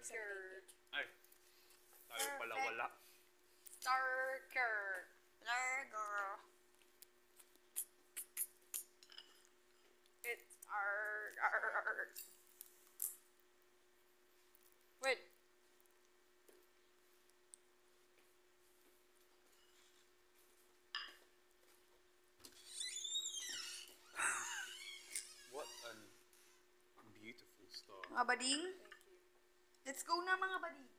Starker. Ay, tayo pala wala. Starker. Largo. It's our. Wait. What a beautiful star. Mga bading. Let's go na mga bading.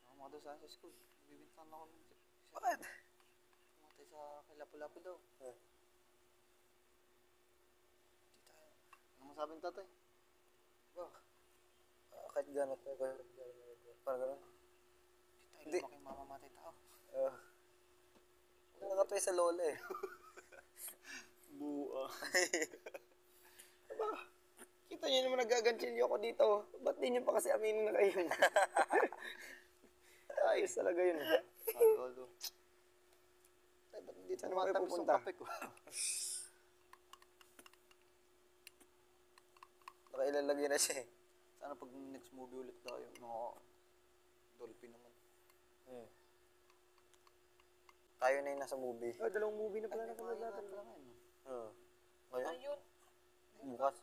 Ako mga daw sa school. Bibintan ako ng... Bakit? Pumatay sa Lapu-Lapu daw. Di tayo. Ano masabi ng tatay? Bah, kahit gano'n tayo, parang gano'n. Di tayo lumaki mamamatay tao. Nakakatay sa lola eh. Buwa. Kita niyo naman nagaganchilyo ako dito. Ba't di niyo pa kasi aminin na kayo? Ayos talaga yun. Lolo. Tay, ba't hindi tayo Saan kayo matapos yung pupunta? kape ko? Nakailalagay na siya eh. Sana pag next movie ulit tayo, no, Dolphin naman. Tayo na yung nasa movie. Oh, dalawang movie na pala Ay, napanood natin. pala ngayon. Ngayon? Ayun. Bukas.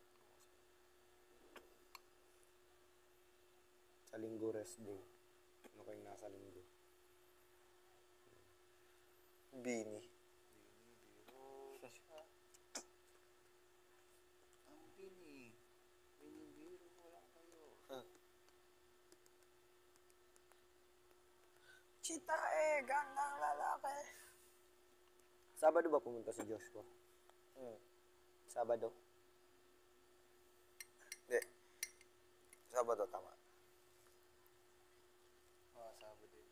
Sa linggo rest day. Ano kayong nasa linggo? Bini. Ang bini. Binibiro mo lang kayo. Chita eh, gandang lalaki. Sabado ba pumunta si Joshua? Sabado? Hindi. Sabado, tama. Sabado din.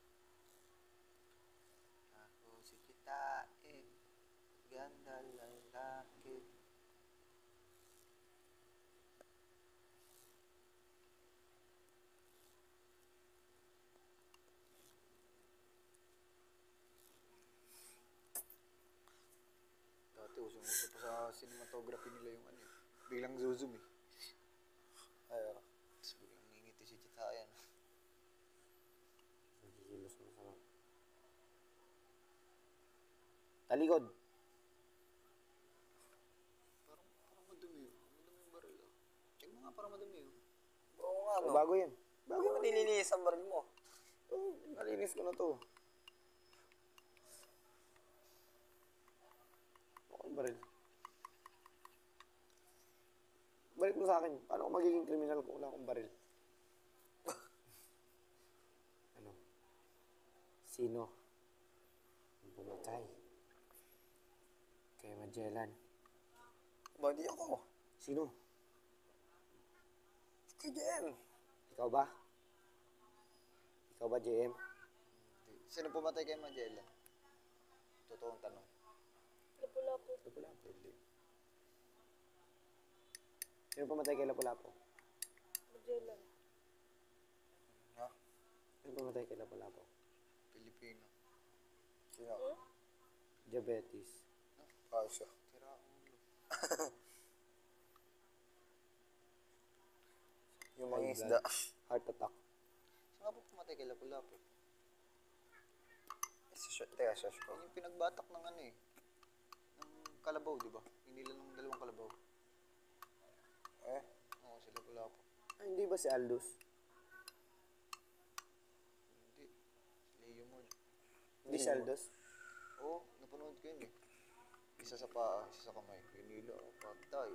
Ako si kita ganda lalaki. Dati usong-uso pa sa cinematography nila yung ano eh. Biglang zoom eh. Ayaw. Tapos biglang ngingiti si Chitayan. Nagigilos na sa... Talikod! Parang madumi yun. Madumi yung baril ah. Check mo nga, parang madumi yun. Oo nga, no? Bago yan. Bago mo nililinis ang baril mo. Nalinis ko na to. Okay, baril. Balik mo sa akin. Paano ako magiging kriminal kung wala akong baril? Ano? Sino ang pumatay kay Magellan? Ba, di ako. Sino? Kay JM. Ikaw ba? Ikaw ba, JM? Sino pumatay kay Magellan? Totoong tanong. Lapu-lapu. Lapu-Lapu. Sino pumatay kay Lapu-Lapu? Magellan. Ha? Sino pumatay kay Lapu-Lapu? Pilipino. Sino? Diabetes. Ayos siya. Tira ang ulo. Yung mga High isda. blood. Heart attack. Saan nga po pumatay kay Lapu-Lapu? Teka, shush ko. Yun yung pinagbatak ng ano eh. Ng kalabaw, di ba? Hinila ng dalawang kalabaw. Eh? Oo, si Lapu-Lapu. Ay, hindi ba si Aldous? Hindi. Si Leo Moore. Hindi si Aldous? Oo, napanood ko yun eh. Isa sa paa, isa sa kamay. Hinila ako, patay.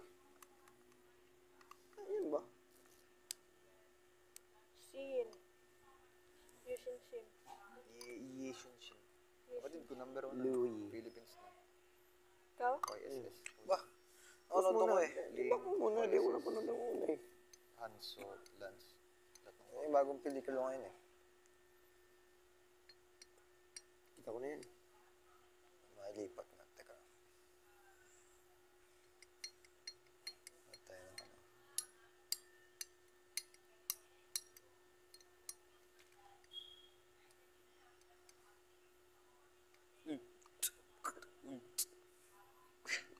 Ayun ba? Shin. Yushin Shin. Ye Shun Shin. Kapatid ko, number 1 Louis. Philippines na. Ikaw? YSS. Ba? Ako nandun ko eh. Di ba ko muna? Di ko na pa ng una eh. Hanso, Lance. Lahat ng Yung bagong pelikula ngayon eh. Kita ko na yan. Mailipat na. Teka. Tayo ng ano.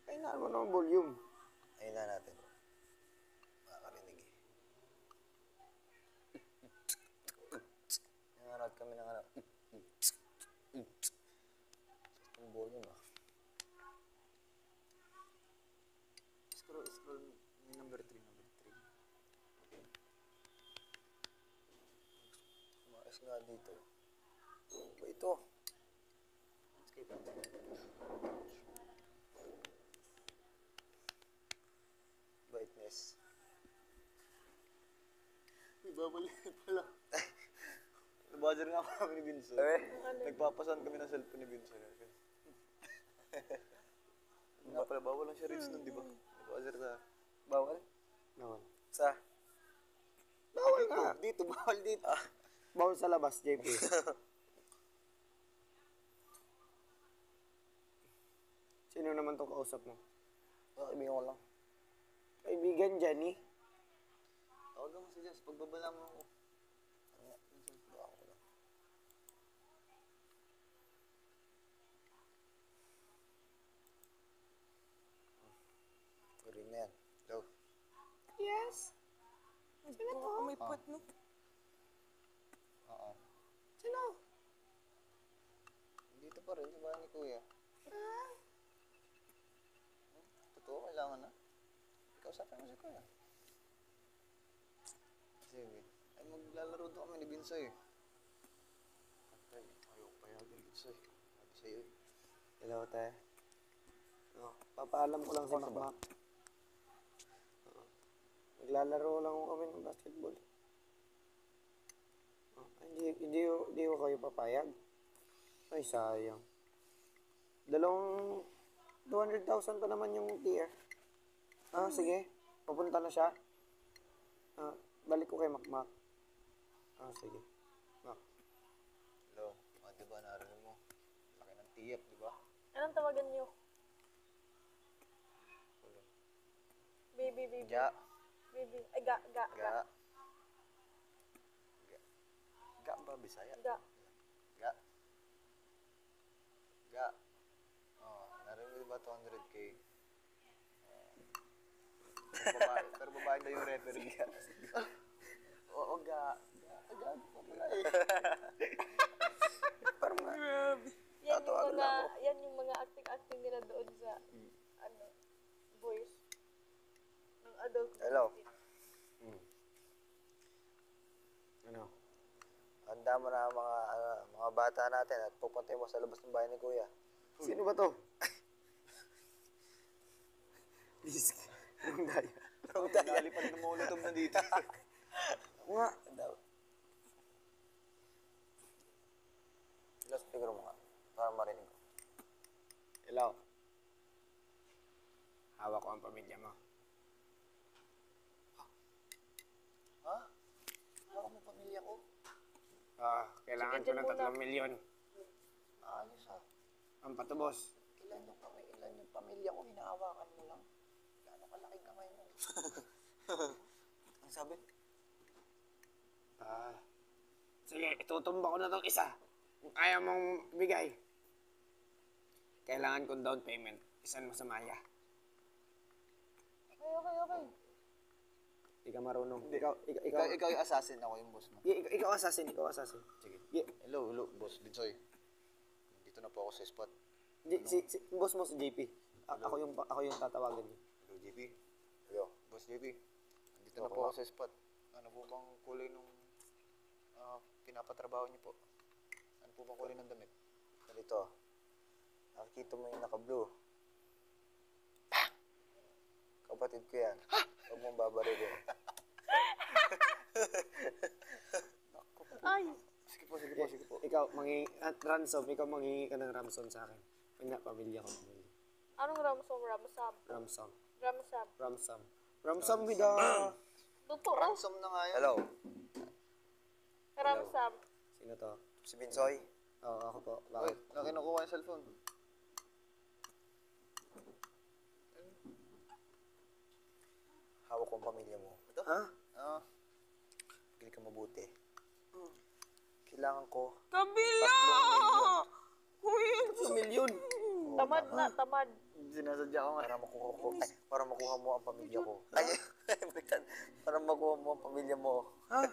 Ay, kami ng ano. Ang volume ah. Scroll may number 3. Maayos nga dito. Ba ito? Landscape. Brightness. Ibabalik pala. Nabuzzer nga kami ni Vincent. Nagpapasan kami ng cellphone ni Vincent. Nga pala, bawal lang siya reach nun, di ba? Nabuzzer sa... Bawal? Bawal. Sa... Bawal nga. Dito, bawal dito. Bawal sa labas, JP. Sino naman to kausap mo? Kaibigan ko lang. Kaibigan, Johnny. Tawagan mo si Jens, pagbabala mo ako. Ano, Vincent, baka ako lang. Green na yan. Hello. Yes. Sino to? May puwet no? Oo. Sino? Dito pa rin, sa bahay ni Kuya. Totoo, kailangan na. Ikaw sa mo si Kuya. Sige. Ay, maglalaro doon kami ni Binsoy. Ay, ayaw payagan Binsoy. Sabi sa'yo eh. Hello, te. Oh, papaalam ko lang si Makmak. Maglalaro lang ko kami ng basketball. Oh, hindi ko kayo papayag. Ay, sayang. 200,000 pa naman yung tier. Ah, sige. Papunta na siya. Ah, balik ko kay Makmak. Ah, sige. Mak. Hello. Ah, diba, narinig mo? Laki ng tiyap, diba? Anong tawagan niyo? Baby. Ja. Baby. Ay, ga. Ga. Ga ba, Bisaya? Ga. Ga. Ga. Oh, narinig mo ba 200K? Pero babae daw yung referee. Oo, ga. Ga. Parang nga. Yan yung mga acting nila doon sa voice ng adult. Hello. Ano? Handa mo na ang mga bata natin at pupunta mo sa labas ng bahay ni Kuya. Sino ba to? Please. Anong daya? Ang nalipad na maulitog na dito. Nga. Ilas figure mo nga. Para marinig ko. Hello. Hawak ko ang pamilya mo. Ha? Ako mo pamilya ko. Ah, kailangan ko ng 3 milyon. Ayos ha. Ang patubos. Ilan yung pamilya ko, hinahawakan mo lang. Gano'ng kalaki kamay mo. Ang sabi? Ah. Sige, itutumba ko na tong isa. Kung ayaw mong bigay. Kailangan kong down payment. Isan mo sa Maya. Okay. Hindi ka marunong. Ikaw yung assassin, ako yung boss mo. Ikaw assassin. Sige. Yeah. Hello, boss Binsoy. Dito na po ako sa spot. Si boss mo si JP. Ako yung tatawagan niyo. Hello, JP. Hello, boss JP. Dito na po ako sa spot. Ano po bang kulay nung pinapatrabaho niyo po? Ano po bang kulay ng damit? Ganito. Nakikita mo yung naka-blue. Kapatid ko yan. Huwag mong babarilin. Ay! Sige po. Ikaw, ransom. Ikaw manghingi ka ng ransom sa akin. Pag pamilya ko. Anong ramsom? Ransom with the... Totoo. Ransom na nga yun. Hello. Ramsam. Sino to? Si Binsoy. Oo, ako po. Uy, Bakit? nakinukuha yung cellphone. Hawak ko ang pamilya mo. Ito? Ha? Oo. Pagkili ka mabuti. Kailangan ko Kabila! 3 milyon. Tamad. Sinasadya ko nga. Para makuha mo ang pamilya ko. Ay, para makuha mo ang pamilya mo. Ha?